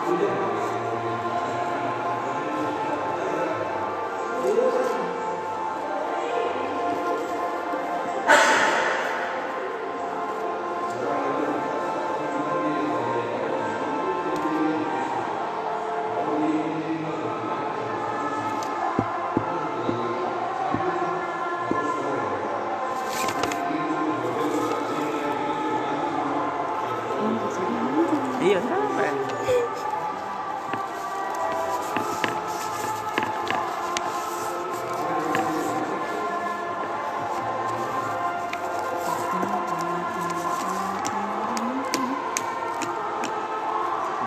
Iya, sampai.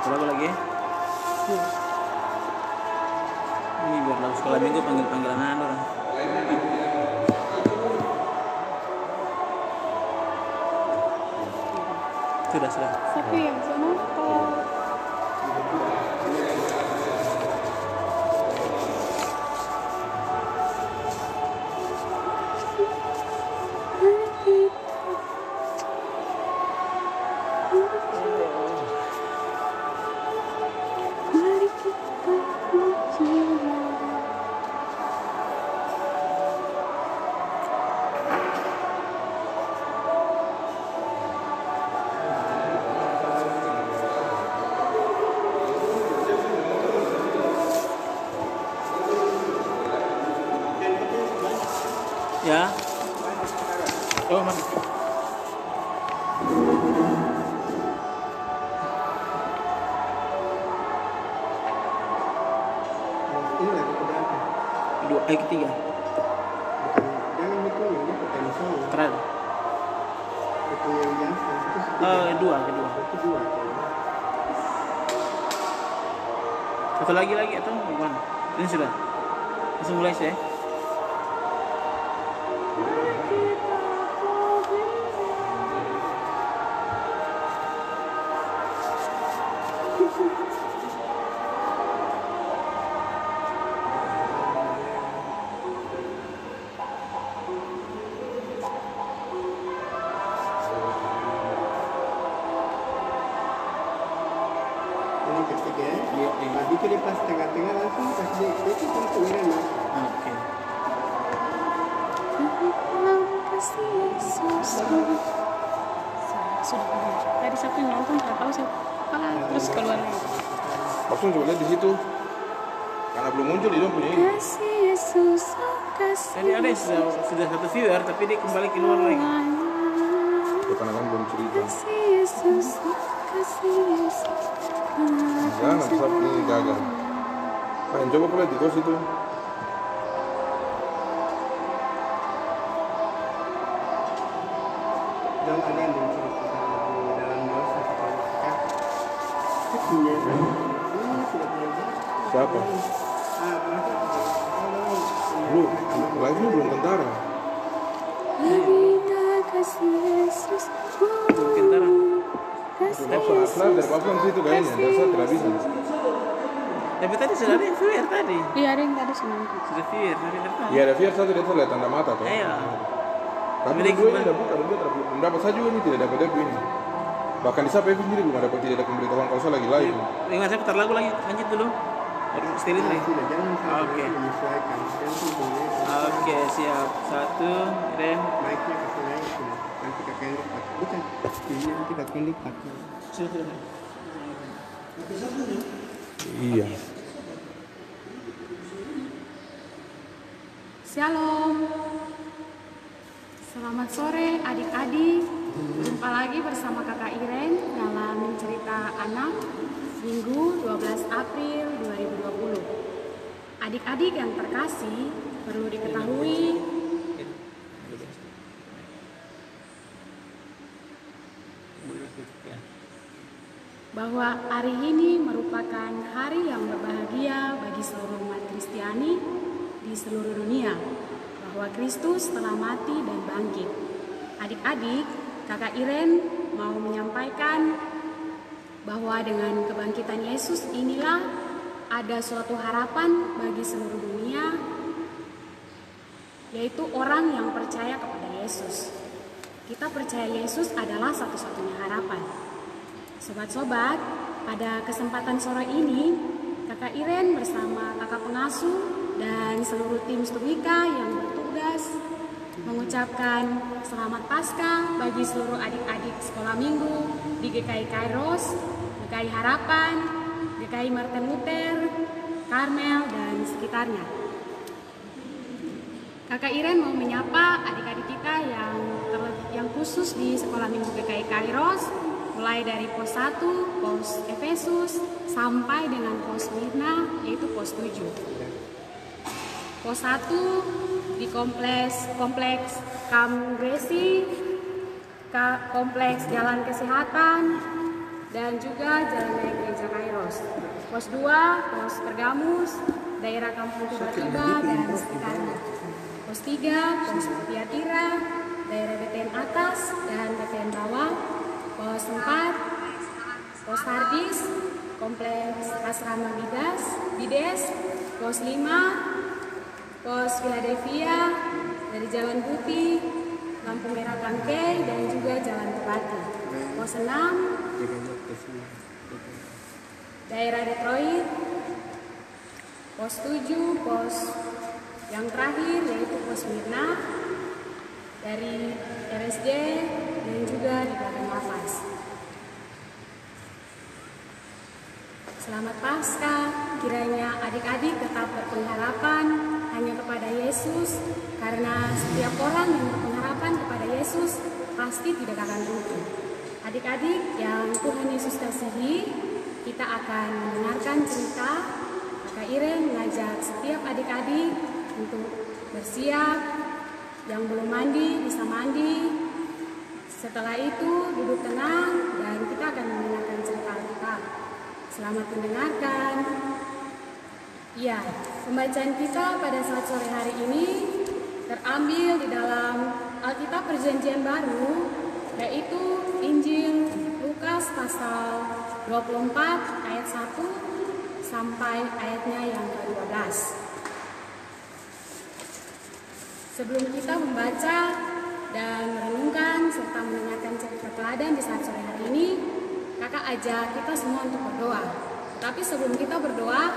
Berapa lagi? Ini biar lalu sekolah minggu panggil-panggilan orang. Sudah. Tapi yang sana ya. Oh, masih. Ini lagi keberapa? Ketiga. Jangan betul ini pakai misalnya. Terakhir. Betul yang biasa. Itu Kedua. kedua. Satu lagi atau gimana? Ini sudah. Langsung mulai sih. Ini ketiga ya. Tadi itu dia pas tengah-tengah langsung pas dia itu langsung ini mas. Oke. sudah tadi siapa yang nonton nggak tahu siapa terus keluar lagi. Langsung coba lihat di situ. Karena belum muncul dia punya ini. Kasih Yesus, kasih. Tadi ada yang sudah satu viewer tapi dia kembali keluar lagi. Ya, karena kan belum cerita. Kasih Yesus, kasih Yesus. Jangan sampai ini gagal. Main coba pula di kos itu. Jangan ada yang menceritakan di dalam dosa seperti punya ini sudah punya. Siapa? Live-nya belum tentara. Kasih Yesus. Kentara. Maksud Aslan dari Papua situ kayaknya. Dasar tidak bisa. Tapi tadi sudah ada yang viewer tadi. Iya, ada yang tadi senang. Sudah viewer dari tadi. Iya ada VR satu dia tuh lihat tanda mata tuh. Iya. Tapi Tapi dua ini ada bukan dia belum dapat saja ini tidak dapat DP ini. Bahkan di Sapi sendiri belum dapat tidak ada pemberitahuan kalau saya lagi live. Ingat saya putar lagu lagi, lanjut dulu. Baru setelin lagi. Sudah jangan sampai Oke. menyesuaikan. Jangan boleh. Oke, siap. 1, rem. Mic-nya kasih naik sudah. Nanti kakek lipat. Bukan. Ini nanti kakek lipat. Sudah. Iya. Shalom. Selamat sore adik-adik. Jumpa lagi bersama Kakak Iren dalam cerita anak Minggu 12 April 2020. Adik-adik yang terkasih, perlu diketahui bahwa hari ini merupakan hari yang berbahagia bagi seluruh umat Kristiani di seluruh dunia, bahwa Kristus telah mati dan bangkit. Adik-adik, Kakak Iren mau menyampaikan bahwa dengan kebangkitan Yesus inilah ada suatu harapan bagi seluruh dunia, yaitu orang yang percaya kepada Yesus. Kita percaya Yesus adalah satu-satunya harapan. Sobat-sobat, pada kesempatan sore ini, Kakak Iren bersama kakak pengasuh dan seluruh tim Stumika yang bertugas mengucapkan selamat Paskah bagi seluruh adik-adik sekolah minggu di GKI Kairos, GKI Harapan, GKI Martin Luther, Karmel, dan sekitarnya. Kakak Iren mau menyapa adik-adik kita yang khusus di sekolah minggu GKI Kairos, mulai dari pos 1, pos Efesus, sampai dengan pos Mirna, yaitu pos 7. Pos 1 di kompleks Kamgresi, kompleks Jalan Kesehatan, dan juga Jalan Raya Gereja Kairos. Pos 2, pos Pergamus, daerah Kampung Tiba-Tiba dan sekitarnya. Pos 3, pos Tiatira, daerah BTN atas dan BTN bawah. Pos 4, pos Sardis, kompleks Asrama Bides. Pos 5, pos Philadelphia, dari Jalan Putih, Lampu Merah Tangke, dan juga Jalan Tepati. Pos 6, daerah Detroit. Pos 7, pos yang terakhir yaitu pos Mirna, dari RSJ dan juga di belakang lapas. Selamat Paskah, kiranya adik-adik tetap berpengharapan hanya kepada Yesus, karena setiap orang yang berpengharapan kepada Yesus pasti tidak akan rugi. Adik-adik yang Tuhan Yesus kasihi, kita akan mendengarkan cerita. Kakak Iren mengajak setiap adik-adik untuk bersiap, yang belum mandi bisa mandi. Setelah itu duduk tenang dan kita akan mendengarkan cerita Alkitab. Selamat mendengarkan. Ya, pembacaan kita pada saat sore hari ini terambil di dalam Alkitab Perjanjian Baru, yaitu Injil Lukas pasal 24 ayat 1 sampai ayatnya yang ke-12. Sebelum kita membaca dan merenungkan serta mendengarkan cerita teladan di saat sore hari ini, kakak ajak kita semua untuk berdoa. Tapi sebelum kita berdoa,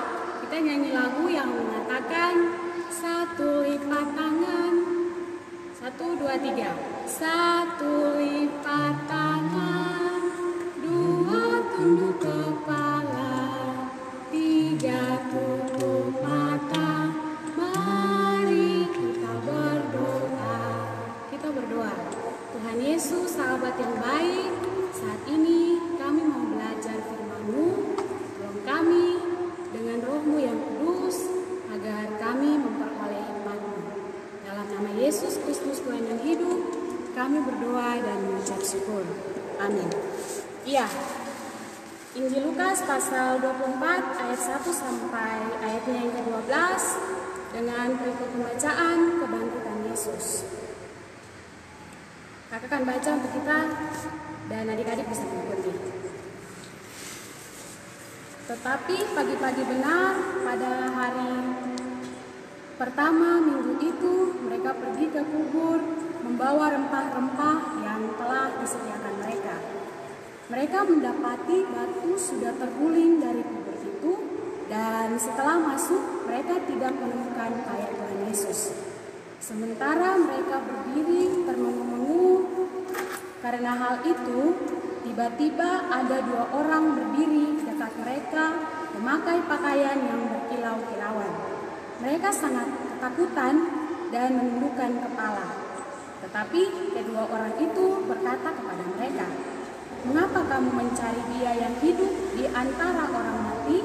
kita nyanyi lagu yang mengatakan satu lipat tangan, 1, 2, 3. Satu lipat tangan, 2 tunduk kepala, 3 tutup mata. Mari kita berdoa. Kita berdoa. Tuhan Yesus, sahabat yang baik, saat ini kami mau belajar firman-Mu. Tolong kami dengan Roh-Mu yang kudus, agar kami memperoleh hikmat-Mu. Dalam nama Yesus Kristus Tuhan yang hidup, kami berdoa dan mengucap syukur. Amin. Iya, Injil Lukas pasal 24 ayat 1 sampai ayatnya yang ke-12 dengan berikut pembacaan kebangkitan Yesus. Kakak akan baca untuk kita dan adik-adik bisa mengikuti. Tetapi pagi-pagi benar pada hari pertama minggu itu, mereka pergi ke kubur membawa rempah-rempah yang telah disediakan mereka. Mereka mendapati batu sudah terguling dari kubur itu, dan setelah masuk mereka tidak menemukan mayat Tuhan Yesus. Sementara mereka berdiri termenung-menung karena hal itu, tiba-tiba ada 2 orang berdiri dekat mereka memakai pakaian yang berkilau-kilauan. Mereka sangat ketakutan dan menundukkan kepala. Tetapi kedua orang itu berkata kepada mereka, "Mengapa kamu mencari Dia yang hidup di antara orang mati?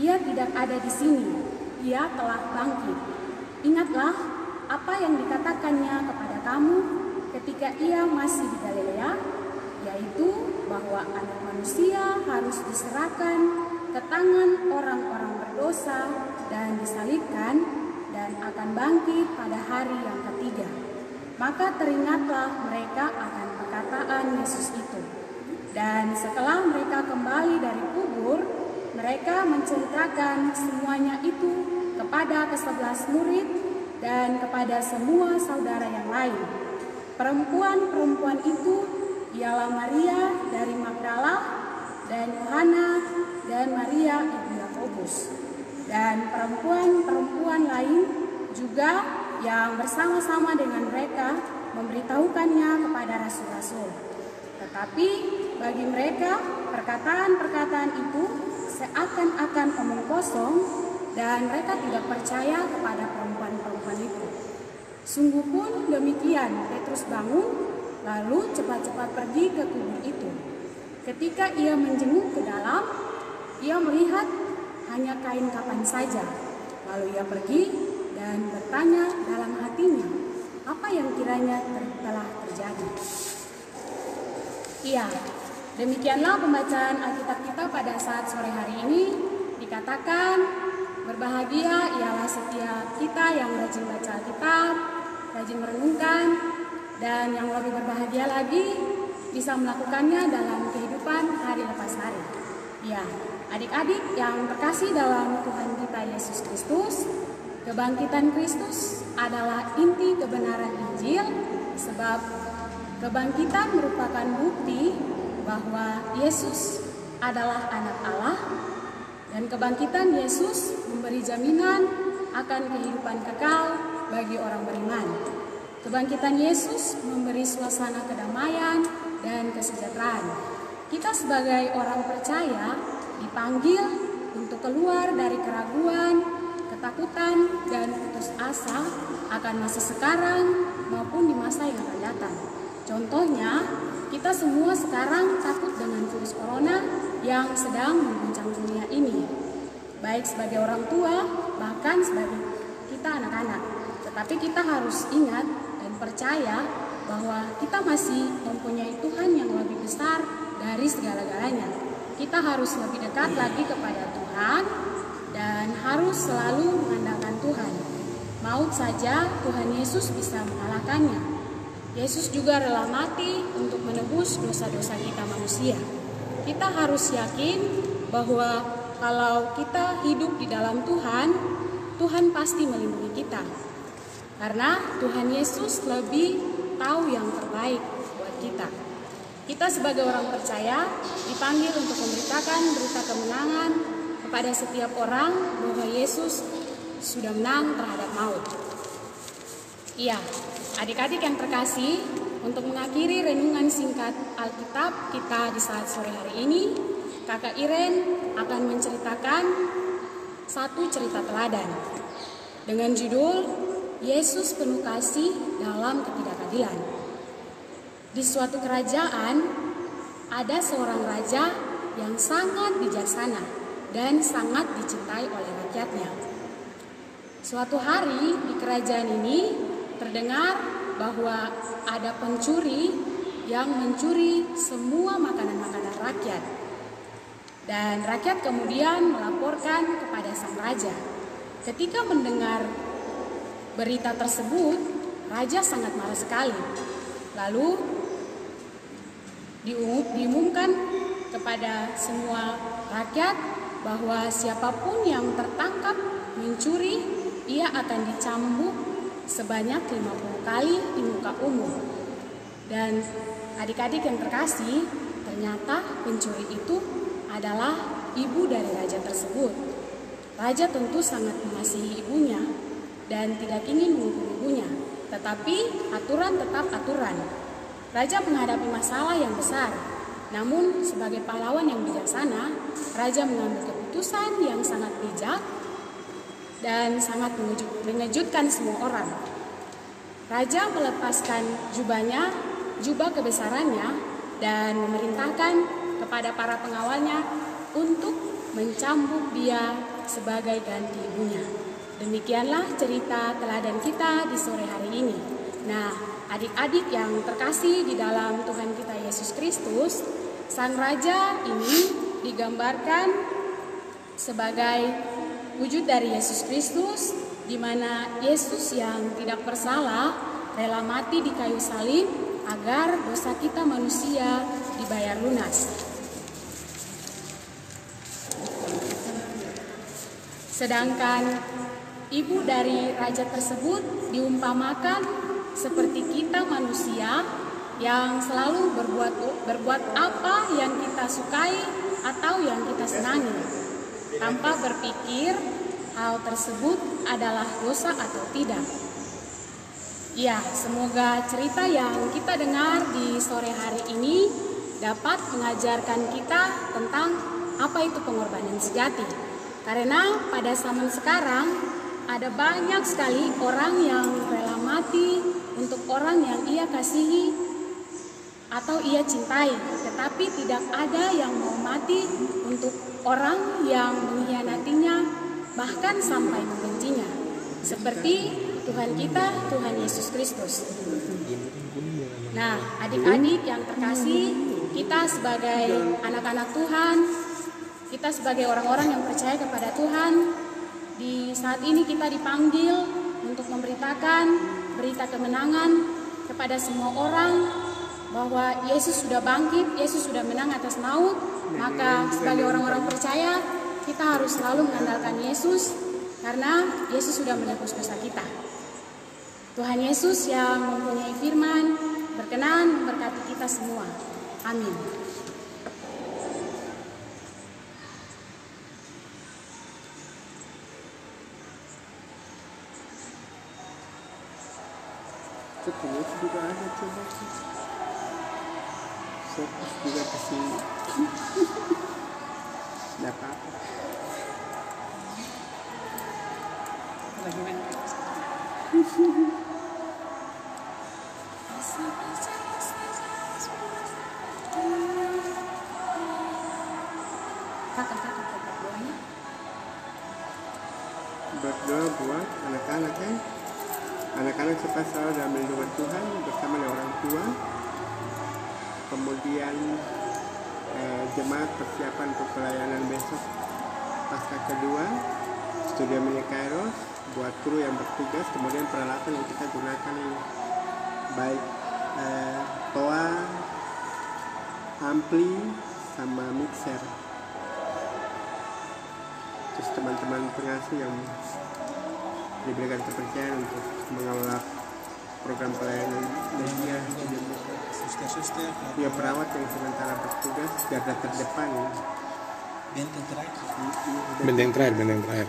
Ia tidak ada di sini, Ia telah bangkit. Ingatlah apa yang dikatakannya kepada kamu ketika Ia masih di Galilea, yaitu bahwa Anak Manusia harus diserahkan ke tangan orang-orang berdosa dan disalibkan, dan akan bangkit pada hari yang ketiga." Maka teringatlah mereka akan perkataan Yesus itu. Dan setelah mereka kembali dari kubur, mereka menceritakan semuanya itu kepada ke-11 murid dan kepada semua saudara yang lain. Perempuan-perempuan itu ialah Maria dari Magdala, dan Yohana, dan Maria ibu Yakobus, dan perempuan-perempuan lain juga yang bersama-sama dengan mereka memberitahukannya kepada rasul-rasul. Tetapi bagi mereka perkataan-perkataan itu seakan-akan omong kosong dan mereka tidak percaya kepada perempuan-perempuan itu. Sungguh pun demikian, Petrus bangun lalu cepat-cepat pergi ke kubur itu. Ketika ia menjenguk ke dalam, ia melihat hanya kain kafan saja. Lalu ia pergi dan bertanya dalam hatinya, apa yang kiranya telah terjadi. Iya, demikianlah pembacaan Alkitab kita pada saat sore hari ini. Dikatakan, berbahagia ialah setiap kita yang rajin baca Alkitab, rajin merenungkan, dan yang lebih berbahagia lagi bisa melakukannya dalam kehidupan hari lepas hari. Ya, adik-adik yang terkasih dalam Tuhan kita Yesus Kristus, kebangkitan Kristus adalah inti kebenaran Injil, sebab kebangkitan merupakan bukti bahwa Yesus adalah anak Allah, dan kebangkitan Yesus memberi jaminan akan kehidupan kekal bagi orang beriman. Kebangkitan Yesus memberi suasana kedamaian dan kesejahteraan. Kita sebagai orang percaya dipanggil untuk keluar dari keraguan, ketakutan, dan putus asa akan masa sekarang maupun di masa yang akan datang. Contohnya, kita semua sekarang takut dengan virus corona yang sedang mengguncang dunia ini. Baik sebagai orang tua, bahkan sebagai kita anak-anak. Tetapi kita harus ingat dan percaya bahwa kita masih mempunyai Tuhan yang lebih besar dari segala-galanya. Kita harus lebih dekat lagi kepada Tuhan dan harus selalu mengandalkan Tuhan. Maut saja Tuhan Yesus bisa mengalahkannya. Yesus juga rela mati untuk menebus dosa-dosa kita manusia. Kita harus yakin bahwa kalau kita hidup di dalam Tuhan, Tuhan pasti melindungi kita. Karena Tuhan Yesus lebih tahu yang terbaik buat kita. Kita sebagai orang percaya dipanggil untuk memberitakan berita kemenangan kepada setiap orang bahwa Yesus sudah menang terhadap maut. Iya, adik-adik yang terkasih, untuk mengakhiri renungan singkat Alkitab kita di saat sore hari ini, Kakak Iren akan menceritakan satu cerita teladan dengan judul Yesus penuh kasih dalam ketidakadilan. Di suatu kerajaan ada seorang raja yang sangat bijaksana dan sangat dicintai oleh rakyatnya. Suatu hari di kerajaan ini terdengar bahwa ada pencuri yang mencuri semua makanan-makanan rakyat. Dan rakyat kemudian melaporkan kepada sang raja. Ketika mendengar berita tersebut, raja sangat marah sekali. Lalu diumumkan kepada semua rakyat bahwa siapapun yang tertangkap mencuri, ia akan dicambuk sebanyak 50 kali di muka umum. Dan adik-adik yang terkasih, ternyata pencuri itu adalah ibu dari raja tersebut. Raja tentu sangat mengasihi ibunya dan tidak ingin menghukum ibunya, tetapi aturan tetap aturan. Raja menghadapi masalah yang besar, namun sebagai pahlawan yang bijaksana, raja mengambil keputusan yang sangat bijak dan sangat mengejutkan semua orang. Raja melepaskan jubah kebesarannya, dan memerintahkan kepada para pengawalnya untuk mencambuk dia sebagai ganti ibunya. Demikianlah cerita teladan kita di sore hari ini. Nah, adik-adik yang terkasih di dalam Tuhan kita Yesus Kristus, sang raja ini digambarkan sebagai wujud dari Yesus Kristus, di mana Yesus yang tidak bersalah rela mati di kayu salib agar dosa kita manusia dibayar lunas. Sedangkan ibu dari raja tersebut diumpamakan seperti kita manusia yang selalu berbuat apa yang kita sukai atau yang kita senangi, tanpa berpikir hal tersebut adalah dosa atau tidak. Ya, semoga cerita yang kita dengar di sore hari ini dapat mengajarkan kita tentang apa itu pengorbanan sejati. Karena pada zaman sekarang ada banyak sekali orang yang rela mati untuk orang yang ia kasihi atau ia cintai, tetapi tidak ada yang mau mati untuk orang yang mengkhianatinya bahkan sampai membencinya, seperti Tuhan kita, Tuhan Yesus Kristus. Nah, adik-adik yang terkasih, kita sebagai anak-anak Tuhan, kita sebagai orang-orang yang percaya kepada Tuhan, di saat ini kita dipanggil untuk memberitakan berita kemenangan kepada semua orang bahwa Yesus sudah bangkit, Yesus sudah menang atas maut. Maka sebagai orang-orang percaya, kita harus selalu mengandalkan Yesus karena Yesus sudah menebus dosa kita. Tuhan Yesus yang mempunyai firman berkenan memberkati kita semua. Amin. Terus juga ada coba. Fokus juga ke sini. Tidak apa-apa. Lagi main. Berdoa buat anak-anak ya. Anak-anak supaya selalu dalam lindungan Tuhan bersama dengan orang tua. Kemudian jemaat persiapan untuk pelayanan besok Paskah kedua, Studio Mini Kairos buat kru yang bertugas, kemudian peralatan yang kita gunakan ini baik toa, ampli, sama mixer. Terus teman-teman pengasuh yang diberikan kepercayaan untuk mengelola program pelayanan media, Suster-suster. ya perawat yang sementara bertugas garda terdepan. Benteng terakhir.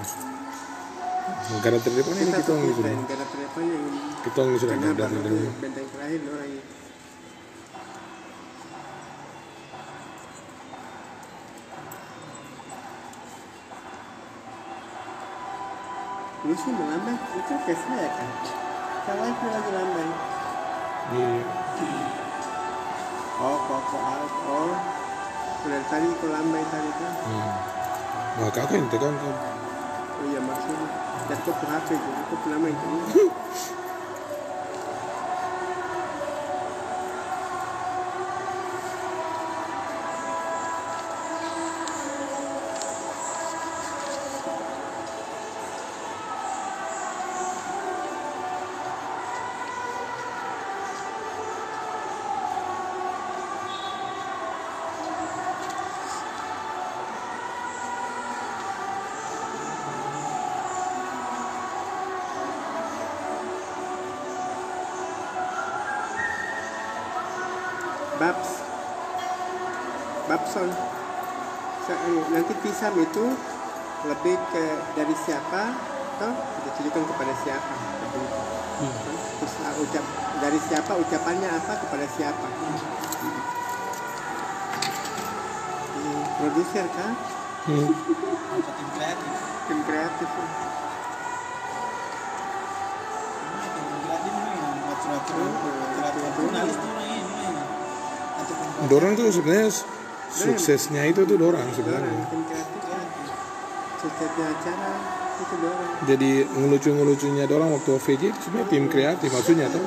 Negara terdepan ini kita fokus sudah. dan garda terdepan yang Kita sudah kenapa dari itu benteng terakhir orang ini. Lu sih melambai, itu kayak saya kan. Saya itu lagi lambai. Oh, kok out. Oh, udah tadi kok lambai tadi kan. Nah, kakak ente kan. Oh iya maksudnya. Jatuh ke HP itu, aku lama itu. Babson. Nanti pisam itu lebih ke dari siapa atau ditujukan kepada siapa. Terus dari siapa, ucapannya apa kepada siapa. Produser kan? Tim kreatif. Dorang tuh sebenarnya suksesnya itu tuh dorang sebenarnya. Tim kreatif. Suksesnya acara itu dorang. Jadi ngelucu-ngelucunya dorang waktu OVJ itu sebenarnya tim kreatif maksudnya tuh.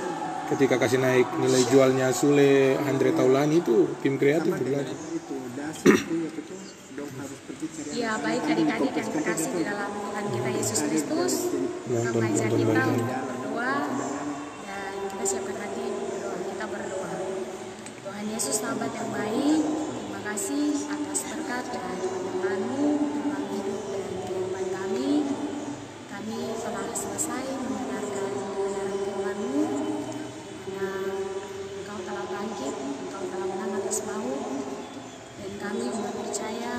Ketika kasih naik nilai jualnya Sule Andre Taulani itu tim kreatif juga. Itu dasar punya betul. Dong harus pergi cari. Ya, baik adik-adik yang terkasih di dalam Tuhan kita Yesus Kristus, maka ajak kita untuk berdoa dan kita siapkan hati berdoa. Kita berdoa. Tuhan Yesus sahabat yang baik, terima kasih atas berkat dan penyertaan-Mu dalam hidup dan kehidupan kami. Kami telah selesai mendengarkan kebenaran firman-Mu, karena Engkau telah bangkit, Engkau telah menang atas maut, dan kami umat percaya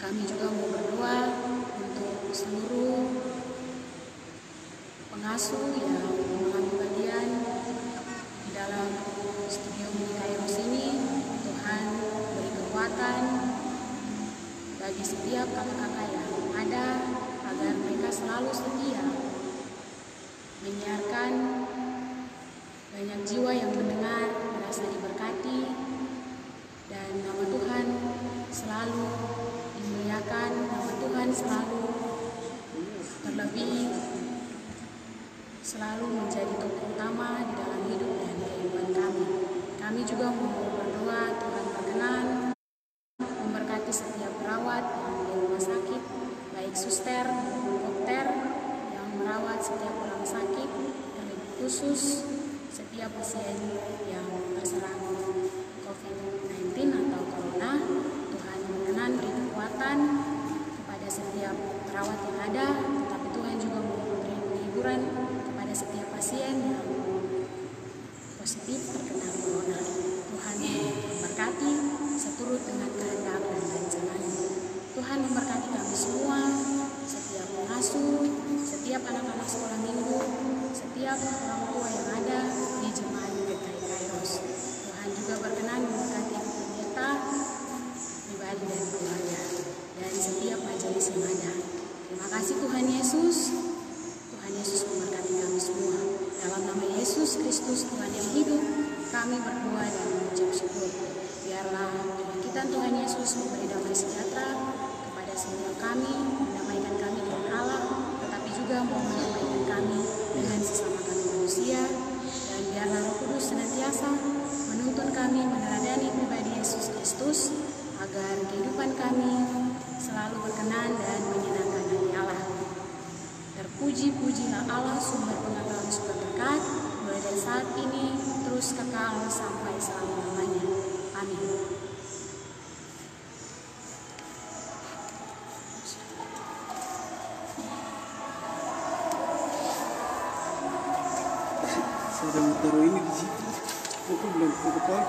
Kami juga mau berdoa untuk seluruh pengasuh yang mengambil bagian di dalam studio Kairos ini. Tuhan beri kekuatan bagi setiap kakak-kakak yang ada, agar mereka selalu setia menyiarkan, banyak jiwa yang mendengar merasa diberkati, dan nama Tuhan selalu dimuliakan, nama Tuhan selalu terlebih selalu menjadi tokoh utama di dalam hidup dan kehidupan kami. Kami juga mau berdoa Tuhan berkenan memberkati setiap perawat yang di rumah sakit, baik suster maupun dokter yang merawat setiap orang sakit, terlebih khusus setiap pasien yang terserang COVID-19 atau Corona. Tuhan berkenan beri kekuatan kepada setiap perawat yang ada, tetapi Tuhan juga memberi penghiburan kepada setiap pasien yang positif terkena Corona. Tuhan memberkati seturut dengan kehendak dan rencananya. Tuhan memberkati kami semua, setiap pengasuh, setiap anak-anak sekolah minggu, setiap orang tua yang ada di jemaat GKI Kairos. Tuhan juga berkenan memberkati pendeta, pribadi dan keluarga, dan setiap majelis yang ada. Terima kasih Tuhan Yesus. Tuhan Yesus memberkati kami semua. Dalam nama Yesus Kristus Tuhan yang hidup, kami berdoa dan mengucap syukur. Biarlah kebangkitan Tuhan Yesus memberi damai sejahtera kepada setiap kami, mendamaikan kami dengan Allah, tetapi juga mau mendamaikan kami dengan sesama kami manusia. Dan biarlah Roh Kudus senantiasa menuntun kami meneladani pribadi Yesus Kristus, agar kehidupan kami selalu berkenan dan menyenangkan hati Allah. Terpuji-pujilah Allah, sumber pengetahuan suka berkat, mulai dari saat ini terus kekal sampai selama-lamanya. Amin. Sudah taruh ini di situ. Itu belum ke depan.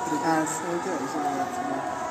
Nanti bisa lihat semua.